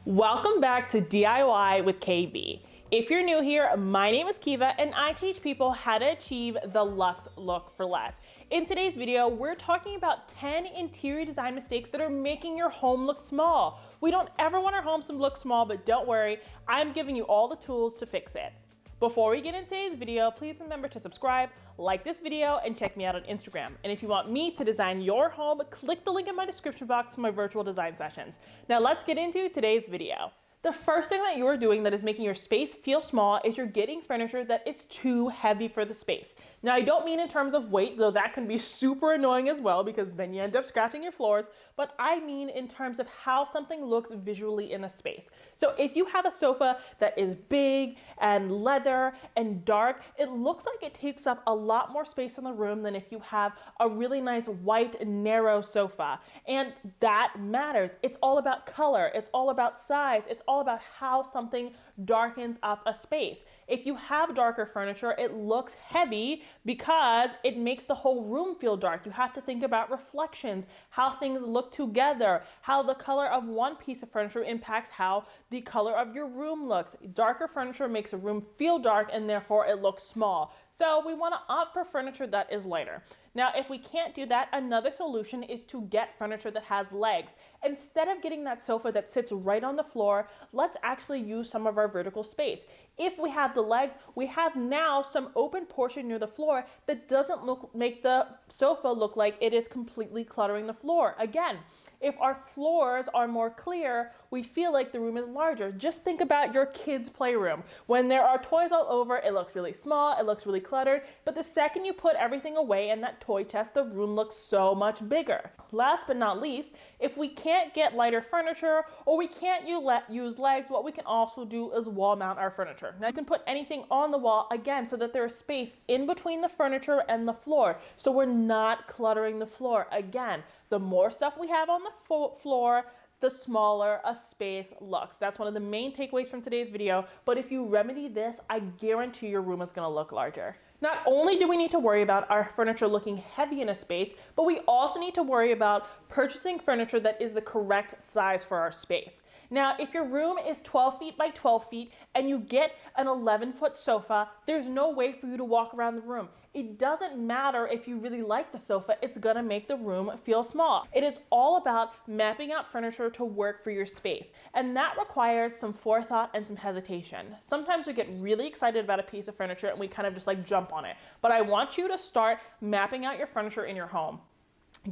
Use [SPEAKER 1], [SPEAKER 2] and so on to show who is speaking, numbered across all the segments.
[SPEAKER 1] Welcome back to DIY with KB. If you're new here, my name is Kiva and I teach people how to achieve the luxe look for less. In today's video, we're talking about 10 interior design mistakes that are making your home look small. We don't ever want our homes to look small, but don't worry, I'm giving you all the tools to fix it. Before we get into today's video, please remember to subscribe, like this video, and check me out on Instagram. And if you want me to design your home, click the link in my description box for my virtual design sessions. Now let's get into today's video. The first thing that you are doing that is making your space feel small is you're getting furniture that is too heavy for the space. Now, I don't mean in terms of weight, though that can be super annoying as well because then you end up scratching your floors, but I mean in terms of how something looks visually in a space. So if you have a sofa that is big and leather and dark, it looks like it takes up a lot more space in the room than if you have a really nice white, narrow sofa. And that matters. It's all about color. It's all about size. It's all about how something darkens up a space. If you have darker furniture, it looks heavy because it makes the whole room feel dark. You have to think about reflections, how things look together, how the color of one piece of furniture impacts how the color of your room looks. Darker furniture makes a room feel dark and therefore it looks small. So we want to opt for furniture that is lighter. Now, if we can't do that, another solution is to get furniture that has legs. Instead of getting that sofa that sits right on the floor, let's actually use some of our vertical space. If we have the legs, we have now some open portion near the floor that doesn't make the sofa look like it is completely cluttering the floor. Again, if our floors are more clear, we feel like the room is larger. Just think about your kids' playroom. When there are toys all over, it looks really small, it looks really cluttered, but the second you put everything away in that toy chest, the room looks so much bigger. Last but not least, if we can't get lighter furniture or we can't use legs, what we can also do is wall mount our furniture. Now you can put anything on the wall, again, so that there is space in between the furniture and the floor, so we're not cluttering the floor. Again, the more stuff we have on the floor, the smaller a space looks. That's one of the main takeaways from today's video, but if you remedy this, I guarantee your room is gonna look larger. Not only do we need to worry about our furniture looking heavy in a space, but we also need to worry about purchasing furniture that is the correct size for our space. Now, if your room is 12 feet by 12 feet and you get an 11-foot sofa, there's no way for you to walk around the room. It doesn't matter if you really like the sofa, it's gonna make the room feel small. It is all about mapping out furniture to work for your space, and that requires some forethought and some hesitation. Sometimes we get really excited about a piece of furniture and we kind of just like jump on it, but I want you to start mapping out your furniture in your home.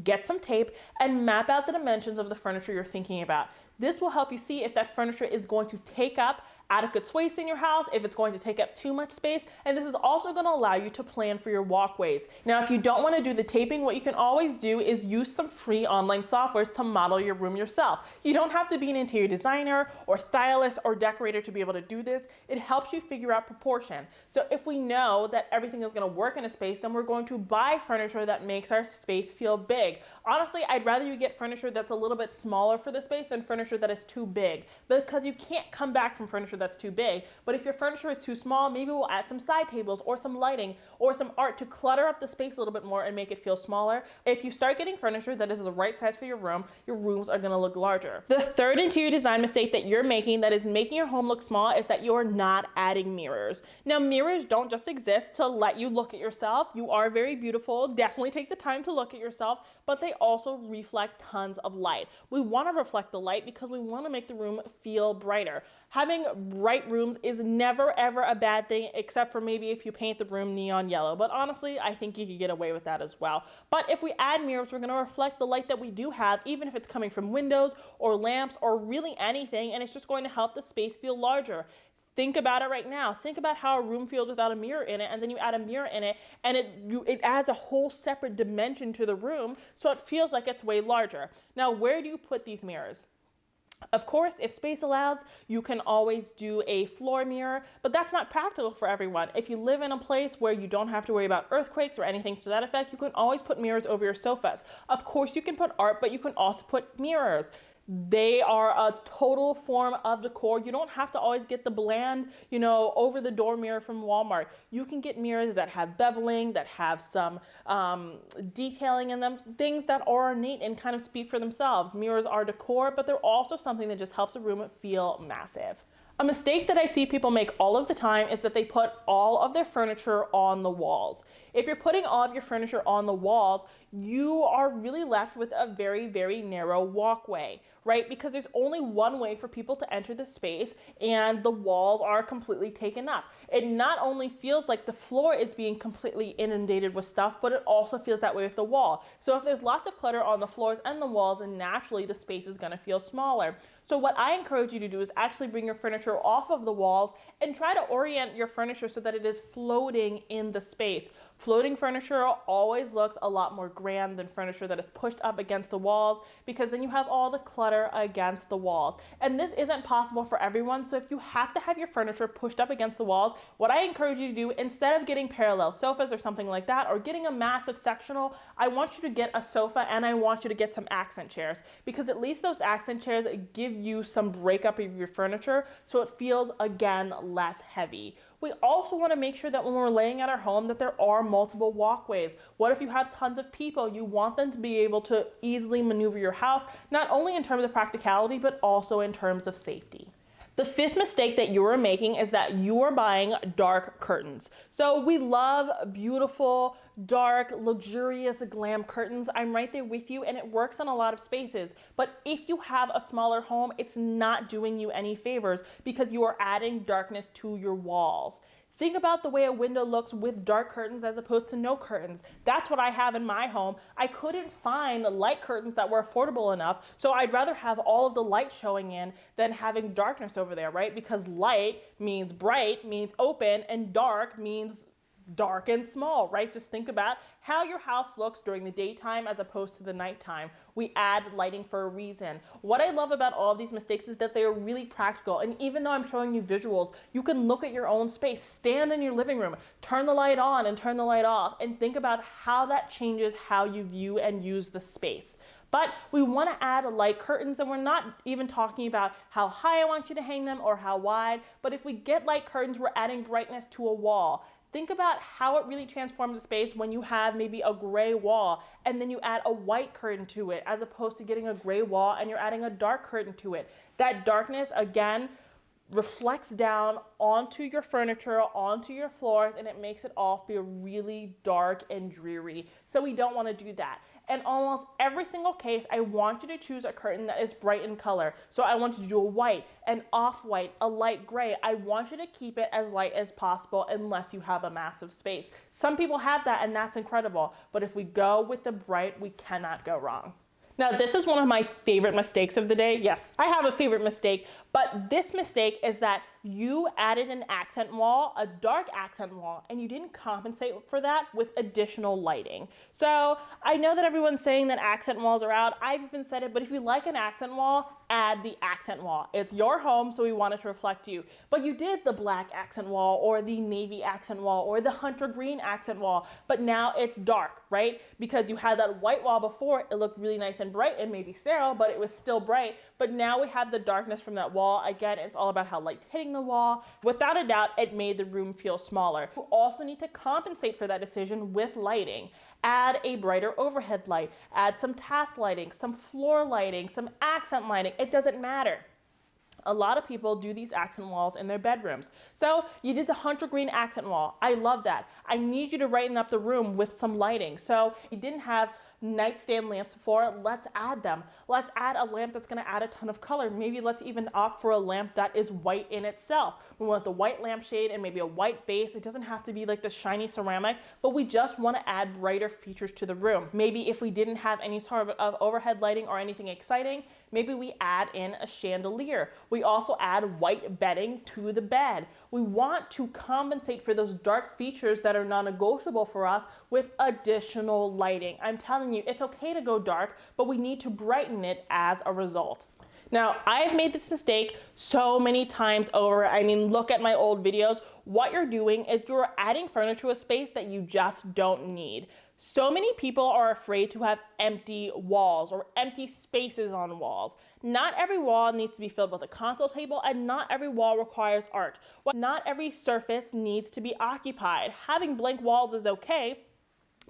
[SPEAKER 1] Get some tape and map out the dimensions of the furniture you're thinking about. This will help you see if that furniture is going to take up adequate space in your house, if it's going to take up too much space, and this is also going to allow you to plan for your walkways. Now, if you don't want to do the taping, what you can always do is use some free online softwares to model your room yourself. You don't have to be an interior designer or stylist or decorator to be able to do this. It helps you figure out proportion. So if we know that everything is going to work in a space, then we're going to buy furniture that makes our space feel big. Honestly, I'd rather you get furniture that's a little bit smaller for the space than furniture that is too big, because you can't come back from furniture that's too big. But if your furniture is too small, maybe we'll add some side tables or some lighting or some art to clutter up the space a little bit more and make it feel smaller. If you start getting furniture that is the right size for your rooms are gonna look larger. The third interior design mistake that you're making that is making your home look small is that you're not adding mirrors. Now, mirrors don't just exist to let you look at yourself. You are very beautiful. Definitely take the time to look at yourself, but they also reflect tons of light. We want to reflect the light because we want to make the room feel brighter. Having bright rooms is never ever a bad thing, except for maybe if you paint the room neon yellow. But honestly, I think you could get away with that as well. But if we add mirrors, we're going to reflect the light that we do have, even if it's coming from windows or lamps or really anything, and it's just going to help the space feel larger. Think about it right now. Think about how a room feels without a mirror in it, and then you add a mirror in it, and it adds a whole separate dimension to the room, so it feels like it's way larger. Now, where do you put these mirrors? Of course, if space allows, you can always do a floor mirror, but that's not practical for everyone. If you live in a place where you don't have to worry about earthquakes or anything to that effect, you can always put mirrors over your sofas. Of course, you can put art, but you can also put mirrors. They are a total form of decor. You don't have to always get the bland, over the door mirror from Walmart. You can get mirrors that have beveling, that have some detailing in them, things that are ornate and kind of speak for themselves. Mirrors are decor, but they're also something that just helps a room feel massive. A mistake that I see people make all of the time is that they put all of their furniture on the walls. If you're putting all of your furniture on the walls, you are really left with a very, very narrow walkway, right? Because there's only one way for people to enter the space, and the walls are completely taken up. It not only feels like the floor is being completely inundated with stuff, but it also feels that way with the wall. So if there's lots of clutter on the floors and the walls, then naturally the space is going to feel smaller. So what I encourage you to do is actually bring your furniture off of the walls and try to orient your furniture so that it is floating in the space. Floating furniture always looks a lot more grand than furniture that is pushed up against the walls, because then you have all the clutter against the walls. And this isn't possible for everyone, so if you have to have your furniture pushed up against the walls, what I encourage you to do, instead of getting parallel sofas or something like that, or getting a massive sectional, I want you to get a sofa and I want you to get some accent chairs, because at least those accent chairs give you some breakup of your furniture so it feels, again, less heavy. We also want to make sure that when we're laying at our home that there are multiple walkways. What if you have tons of people? You want them to be able to easily maneuver your house, not only in terms of practicality, but also in terms of safety. The fifth mistake that you are making is that you are buying dark curtains. So we love beautiful, dark, luxurious, glam curtains. I'm right there with you, and it works in a lot of spaces. But if you have a smaller home, it's not doing you any favors because you are adding darkness to your walls. Think about the way a window looks with dark curtains as opposed to no curtains. That's what I have in my home. I couldn't find light curtains that were affordable enough, so I'd rather have all of the light showing in than having darkness over there, right? Because light means bright, means open, and dark means dark and small, right? Just think about how your house looks during the daytime as opposed to the nighttime. We add lighting for a reason. What I love about all of these mistakes is that they are really practical. And even though I'm showing you visuals, you can look at your own space, stand in your living room, turn the light on and turn the light off, and think about how that changes how you view and use the space. But we want to add light curtains, and we're not even talking about how high I want you to hang them or how wide, but if we get light curtains, we're adding brightness to a wall. Think about how it really transforms a space when you have maybe a gray wall and then you add a white curtain to it, as opposed to getting a gray wall and you're adding a dark curtain to it. That darkness, again, reflects down onto your furniture, onto your floors, and it makes it all feel really dark and dreary. So we don't want to do that. And almost every single case, I want you to choose a curtain that is bright in color. So I want you to do a white, an off-white, a light gray. I want you to keep it as light as possible unless you have a massive space. Some people have that, and that's incredible. But if we go with the bright, we cannot go wrong. Now, this is one of my favorite mistakes of the day. Yes, I have a favorite mistake, but this mistake is that you added an accent wall, a dark accent wall, and you didn't compensate for that with additional lighting. So I know that everyone's saying that accent walls are out. I've even said it, but if you like an accent wall, add the accent wall. It's your home, so we want it to reflect you. But you did the black accent wall or the navy accent wall or the hunter green accent wall, but now it's dark, right? Because you had that white wall before, it looked really nice and bright and maybe sterile, but it was still bright. But now we have the darkness from that wall. Again, it's all about how light's hitting the wall. Without a doubt, it made the room feel smaller. You also need to compensate for that decision with lighting. Add a brighter overhead light, add some task lighting, some floor lighting, some accent lighting. It doesn't matter. A lot of people do these accent walls in their bedrooms. So you did the hunter green accent wall. I love that. I need you to brighten up the room with some lighting. So you didn't have nightstand lamps before, let's add them. Let's add a lamp that's going to add a ton of color. Maybe let's even opt for a lamp that is white in itself. We want the white lampshade and maybe a white base. It doesn't have to be like the shiny ceramic, but we just want to add brighter features to the room. Maybe if we didn't have any sort of overhead lighting or anything exciting, maybe we add in a chandelier. We also add white bedding to the bed. We want to compensate for those dark features that are non-negotiable for us with additional lighting. I'm telling you, it's okay to go dark, but we need to brighten it as a result. Now, I've made this mistake so many times over. I mean, look at my old videos. What you're doing is you're adding furniture to a space that you just don't need. So many people are afraid to have empty walls or empty spaces on walls. Not every wall needs to be filled with a console table, and not every wall requires art. Not every surface needs to be occupied. Having blank walls is okay,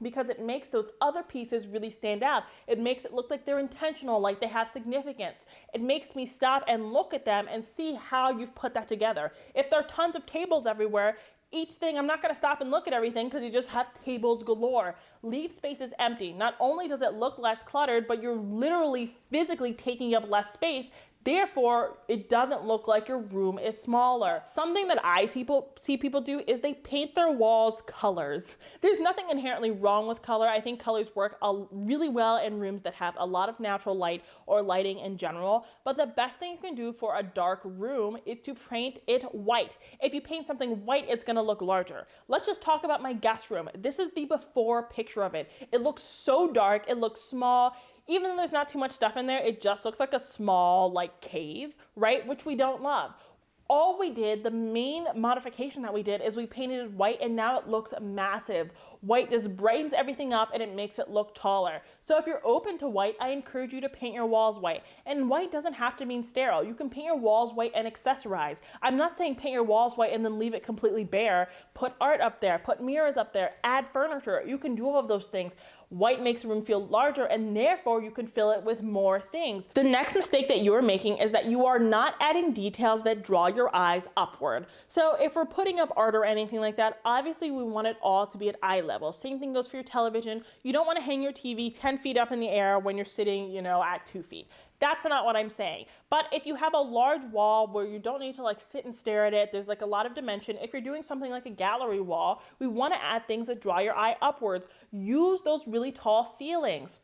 [SPEAKER 1] because it makes those other pieces really stand out. It makes it look like they're intentional, like they have significance. It makes me stop and look at them and see how you've put that together. If there are tons of tables everywhere, each thing, I'm not gonna stop and look at everything because you just have tables galore. Leave spaces empty. Not only does it look less cluttered, but you're literally physically taking up less space. Therefore, it doesn't look like your room is smaller. Something that I see people do is they paint their walls colors. There's nothing inherently wrong with color. I think colors work really well in rooms that have a lot of natural light or lighting in general. But the best thing you can do for a dark room is to paint it white. If you paint something white, it's gonna look larger. Let's just talk about my guest room. This is the before picture of it. It looks so dark, it looks small. Even though there's not too much stuff in there, it just looks like a small like cave, right? Which we don't love. All we did, the main modification that we did is we painted it white, and now it looks massive. White just brightens everything up and it makes it look taller. So if you're open to white, I encourage you to paint your walls white. And white doesn't have to mean sterile. You can paint your walls white and accessorize. I'm not saying paint your walls white and then leave it completely bare. Put art up there, put mirrors up there, add furniture. You can do all of those things. White makes a room feel larger, and therefore you can fill it with more things. The next mistake that you're making is that you are not adding details that draw your eyes upward. So if we're putting up art or anything like that, obviously we want it all to be at eye level. Same thing goes for your television. You don't want to hang your TV 10 feet up in the air when you're sitting, at 2 feet. That's not what I'm saying. But if you have a large wall where you don't need to like sit and stare at it, there's like a lot of dimension. If you're doing something like a gallery wall, we want to add things that draw your eye upwards. Use those really tall ceilings.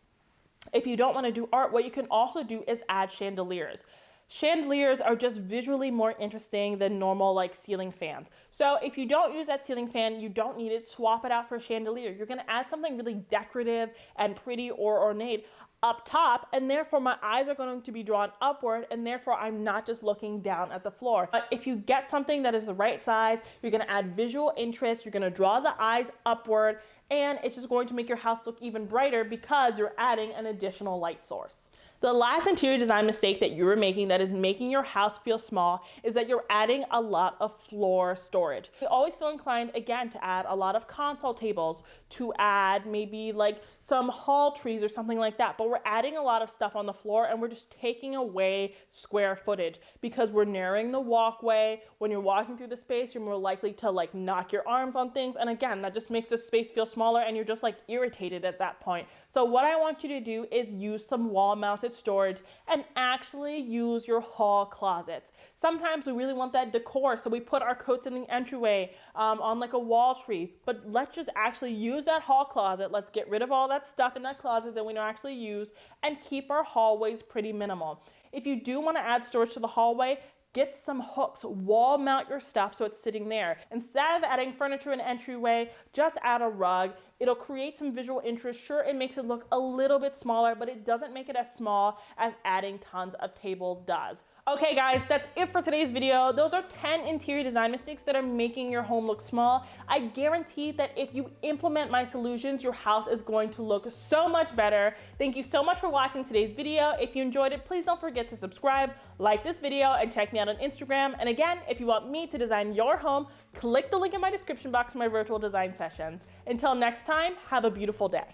[SPEAKER 1] If you don't want to do art, what you can also do is add chandeliers. Chandeliers are just visually more interesting than normal like ceiling fans. So if you don't use that ceiling fan, you don't need it, swap it out for a chandelier. You're gonna add something really decorative and pretty or ornate up top, and therefore my eyes are going to be drawn upward, and therefore I'm not just looking down at the floor. But if you get something that is the right size, you're going to add visual interest, you're going to draw the eyes upward, and it's just going to make your house look even brighter because you're adding an additional light source. The last interior design mistake that you're making that is making your house feel small is that you're adding a lot of floor storage. We always feel inclined, again, to add a lot of console tables, to add maybe like some hall trees or something like that. But we're adding a lot of stuff on the floor, and we're just taking away square footage because we're narrowing the walkway. When you're walking through the space, you're more likely to like knock your arms on things. And again, that just makes the space feel smaller, and you're just like irritated at that point. So what I want you to do is use some wall-mounted storage and actually use your hall closets. Sometimes we really want that decor, so we put our coats in the entryway on like a wall tree, but let's just actually use that hall closet. Let's get rid of all that stuff in that closet that we don't actually use and keep our hallways pretty minimal. If you do want to add storage to the hallway, get some hooks, wall mount your stuff so it's sitting there. Instead of adding furniture in the entryway, just add a rug. It'll create some visual interest. Sure, it makes it look a little bit smaller, but it doesn't make it as small as adding tons of tables does. Okay guys, that's it for today's video. Those are 10 interior design mistakes that are making your home look small. I guarantee that if you implement my solutions, your house is going to look so much better. Thank you so much for watching today's video. If you enjoyed it, please don't forget to subscribe, like this video, and check me out on Instagram. And again, if you want me to design your home, click the link in my description box for my virtual design sessions. Until next time, have a beautiful day.